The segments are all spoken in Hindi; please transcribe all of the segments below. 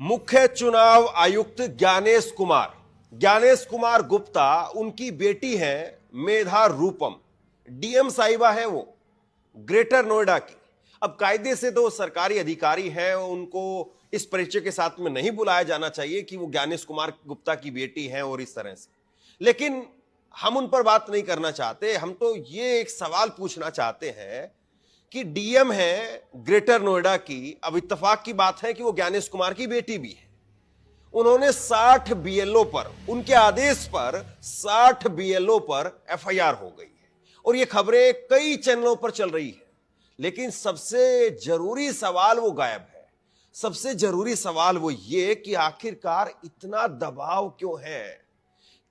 मुख्य चुनाव आयुक्त ज्ञानेश कुमार गुप्ता, उनकी बेटी है मेधा रूपम। डीएम साहिबा है वो, ग्रेटर नोएडा की। अब कायदे से तो सरकारी अधिकारी है, उनको इस परिचय के साथ में नहीं बुलाया जाना चाहिए कि वो ज्ञानेश कुमार गुप्ता की बेटी हैं और इस तरह से। लेकिन हम उन पर बात नहीं करना चाहते। हम तो ये एक सवाल पूछना चाहते हैं कि डीएम है ग्रेटर नोएडा की, अब इत्तेफाक की बात है कि वो ज्ञानेश कुमार की बेटी भी है। उन्होंने 60 बीएलओ पर, उनके आदेश पर 60 बीएलओ पर एफआईआर हो गई है और ये खबरें कई चैनलों पर चल रही है। लेकिन सबसे जरूरी सवाल वो गायब है। सबसे जरूरी सवाल वो ये कि आखिरकार इतना दबाव क्यों है?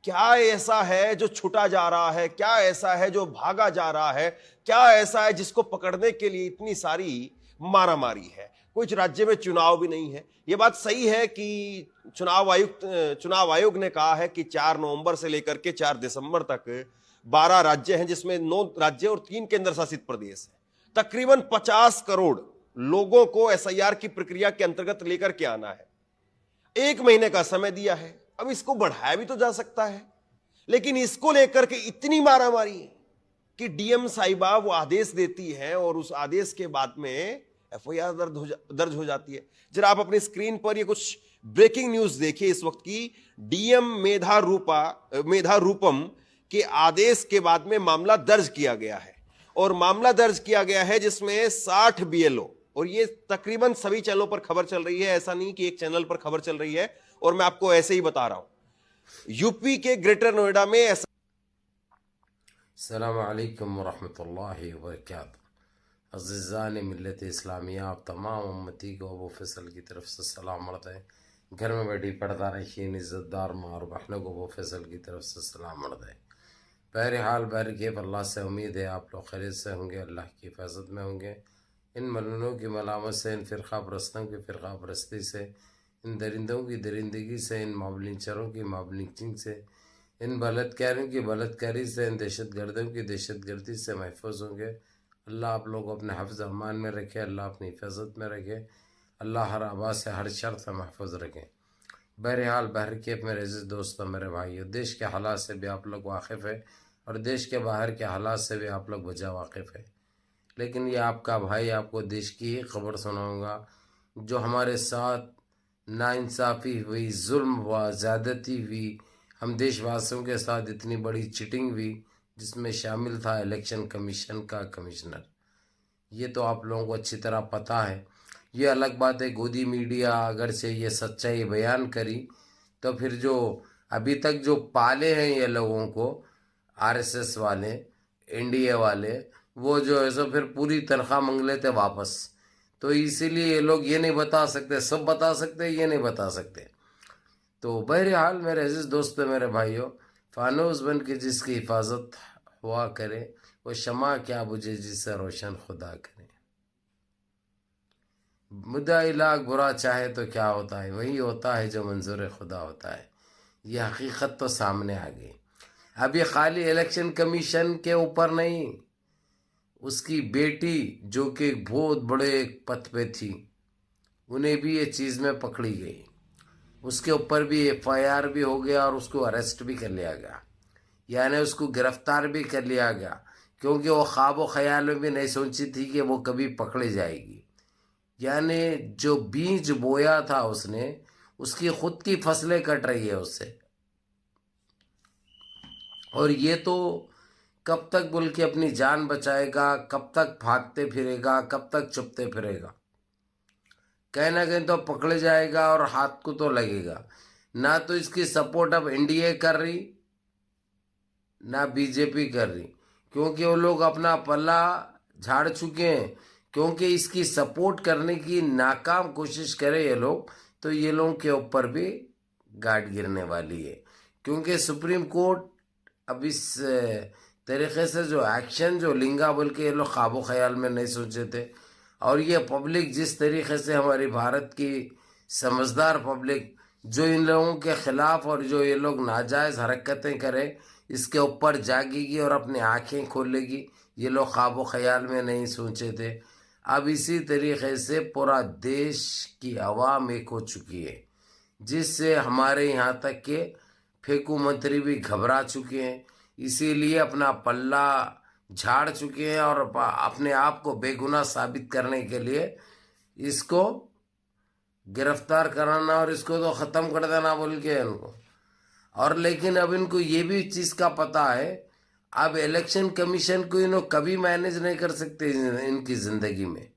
क्या ऐसा है जो छुटा जा रहा है? क्या ऐसा है जो भागा जा रहा है? क्या ऐसा है जिसको पकड़ने के लिए इतनी सारी मारामारी है? कुछ राज्य में चुनाव भी नहीं है। यह बात सही है कि चुनाव आयोग ने कहा है कि 4 नवंबर से लेकर के 4 दिसंबर तक 12 राज्य हैं, जिसमें 9 राज्य और 3 केंद्र शासित प्रदेश हैं। तकरीबन 50 करोड़ लोगों को एसआईआर की प्रक्रिया के अंतर्गत लेकर के आना है। 1 महीने का समय दिया है। अब इसको बढ़ाया भी तो जा सकता है, लेकिन इसको लेकर के इतनी मारामारी कि डीएम साहिबा वो आदेश देती है और उस आदेश के बाद में एफआईआर दर्ज हो जाती है। जरा आप अपनी स्क्रीन पर ये कुछ ब्रेकिंग न्यूज देखिए इस वक्त की। डीएम मेधा रूपम के आदेश के बाद में मामला दर्ज किया गया है, और मामला दर्ज किया गया है जिसमें 60 बीएलओ, और ये तकरीबन सभी चैनलों पर खबर चल रही है। ऐसा नहीं कि एक चैनल पर खबर चल रही है, और मैं आपको ऐसे ही बता रहा हूं। यूपी के ग्रेटर नोएडा में ऐसा। अस्सलाम वालेकुम वरहमतुल्लाहि वबरकातुहू। अज़ीज़ान मिल्लत इस्लामिया, आप तमाम उम्मती को अबू फैसल की तरफ से सलाम मरते हैं। घर में बैठी पढ़ता रखिए इज़्ज़तदार माँ और बहनों को अबू फैसल की तरफ से सलाम मरते हैं। बहरहाल बहरकेफ अल्लाह से उम्मीद है आप लोग खैरियत से होंगे, अल्लाह की हिफाजत में होंगे। इन मलूनों की मलामत से, इन फ़िरक़ा परस्तों की फ़िरक़ा परस्ती से, इन दरिंदों की दरिंदगी से, इन मावलिंचरों की मावलिंचिंग से, इन बलात्कारियों की बलात्कारी से, इन दहशतगर्दों की दहशतगर्दी से महफूज होंगे। अल्लाह आप लोग अपने हफ्ज़ अमान में रखे, अल्लाह अपनी हिफाजत में रखे, अल्लाह हर आवाज़ से हर शर से महफूज रखें। बहरहाल बहरकेफ मेरे अज़ीज़ दोस्तों, मेरे भाइयों, देश के हालात से भी आप लोग वाकिफ़ है और देश के बाहर के हालात से भी आप लोग बजा वाकिफ़ है। लेकिन ये आपका भाई आपको देश की ही खबर सुनाऊँगा जो हमारे साथ नाइंसाफ़ी हुई, जुल्म हुआ, ज़्यादती हुई, हम देशवासियों के साथ इतनी बड़ी चीटिंग हुई, जिसमें शामिल था इलेक्शन कमीशन का कमिश्नर। ये तो आप लोगों को अच्छी तरह पता है। ये अलग बात है, गोदी मीडिया अगर से ये सच्चाई बयान करी तो फिर जो अभी तक जो पाले हैं ये लोगों को, आरएसएस वाले, एनडीए वाले, वो जो है सो फिर पूरी तनख्वाह मांग लेते वापस। तो इसीलिए ये लोग ये नहीं बता सकते, सब बता सकते, ये नहीं बता सकते। तो बहरहाल मेरे अजीज़ दोस्तों, मेरे भाइयों, फानूस बन के जिसकी हिफाजत हुआ करे, वो शमा क्या बुझे जिससे रोशन खुदा करे। मुद्दा इलाक बुरा चाहे तो क्या होता है, वही होता है जो मंजूर खुदा होता है। ये हकीकत तो सामने आ गई। अब ये खाली इलेक्शन कमीशन के ऊपर नहीं, उसकी बेटी जो कि बहुत बड़े पद पे थी, उन्हें भी ये चीज़ में पकड़ी गई। उसके ऊपर भी एफआईआर भी हो गया और उसको अरेस्ट भी कर लिया गया, यानी उसको गिरफ्तार भी कर लिया गया, क्योंकि वो ख्वाब व ख्याल में भी नहीं सोची थी कि वो कभी पकड़ी जाएगी। यानी जो बीज बोया था उसने, उसकी खुद की फसलें कट रही है उससे। और ये तो कब तक बोल के अपनी जान बचाएगा, कब तक भागते फिरेगा, कब तक चुपते फिरेगा? कहीं ना कहीं तो पकड़े जाएगा और हाथ को तो लगेगा। ना तो इसकी सपोर्ट अब एनडीए कर रही, ना बीजेपी कर रही, क्योंकि वो लोग अपना पल्ला झाड़ चुके हैं। क्योंकि इसकी सपोर्ट करने की नाकाम कोशिश करें ये लोग, तो ये लोगों के ऊपर भी गार्ड गिरने वाली है। क्योंकि सुप्रीम कोर्ट अब इस तरीके से जो एक्शन जो लिंगा बोल के ये लोग ख्वाबो ख्याल में नहीं सोचे थे, और ये पब्लिक जिस तरीके से हमारी भारत की समझदार पब्लिक जो इन लोगों के ख़िलाफ़ और जो ये लोग नाजायज़ हरकतें करें, इसके ऊपर जागेगी और अपनी आँखें खोलेगी, ये लोग ख्वाबो ख्याल में नहीं सोचे थे। अब इसी तरीके से पूरा देश की आवाम एक हो चुकी है, जिससे हमारे यहाँ तक के फेंकू मंत्री भी घबरा चुके हैं, इसीलिए अपना पल्ला झाड़ चुके हैं और अपने आप को बेगुनाह साबित करने के लिए इसको गिरफ्तार कराना और इसको तो ख़त्म कर देना बोल के इनको। और लेकिन अब इनको ये भी चीज़ का पता है, अब इलेक्शन कमीशन को इन्हों कभी मैनेज नहीं कर सकते इनकी ज़िंदगी में,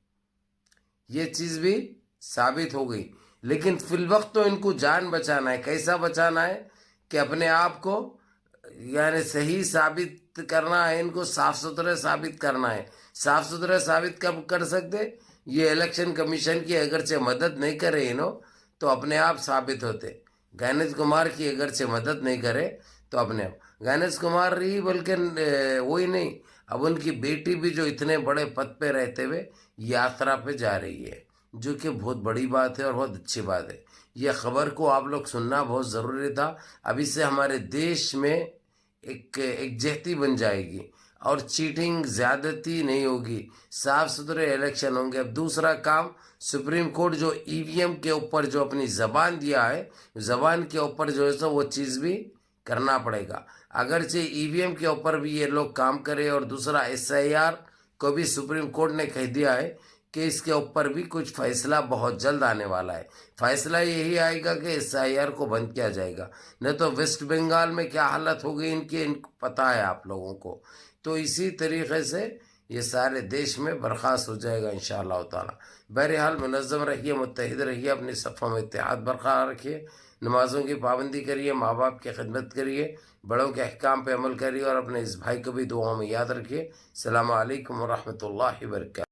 ये चीज़ भी साबित हो गई। लेकिन फिलवक्त तो इनको जान बचाना है। कैसा बचाना है कि अपने आप को यानी सही साबित करना है, इनको साफ सुथरे साबित करना है। साफ सुथरे साबित कब कर सकते? ये इलेक्शन कमीशन की अगरचे मदद नहीं करे इन्हों तो अपने आप साबित होते। गणेश कुमार की अगरचे मदद नहीं करे तो अपने आप, गणेश कुमार ही बल्कि वही नहीं, अब उनकी बेटी भी जो इतने बड़े पद पे रहते हुए यात्रा पे जा रही है, जो कि बहुत बड़ी बात है और बहुत अच्छी बात है। यह खबर को आप लोग सुनना बहुत ज़रूरी था। अब इससे हमारे देश में एक एकजहती बन जाएगी और चीटिंग ज़्यादती नहीं होगी, साफ सुथरे इलेक्शन होंगे। अब दूसरा काम, सुप्रीम कोर्ट जो ईवीएम के ऊपर जो अपनी ज़बान दिया है, ज़बान के ऊपर जो है सो वो चीज़ भी करना पड़ेगा। अगरचे ईवीएम के ऊपर भी ये लोग काम करें और दूसरा SIR को भी सुप्रीम कोर्ट ने कह दिया है कि इसके ऊपर भी कुछ फैसला बहुत जल्द आने वाला है। फैसला यही आएगा कि SIR को बंद किया जाएगा, नहीं तो वेस्ट बंगाल में क्या हालत हो गई इनकी, इनको पता है आप लोगों को। तो इसी तरीके से ये सारे देश में बर्खास्त हो जाएगा इंशाअल्लाह ताला। बहरहाल मुनज़्ज़म रहिए, मुत्तहिद रहिए, अपनी सफ़ों में इत्तेहाद बरकरार रखिए, नमाज़ों की पाबंदी करिए, माँ बाप की खिदमत करिए, बड़ों के अहकाम पे अमल करिए और अपने इस भाई को भी दुआओं में याद रखिए। अस्सलामु अलैकुम व रहमतुल्लाहि व बरकातहू।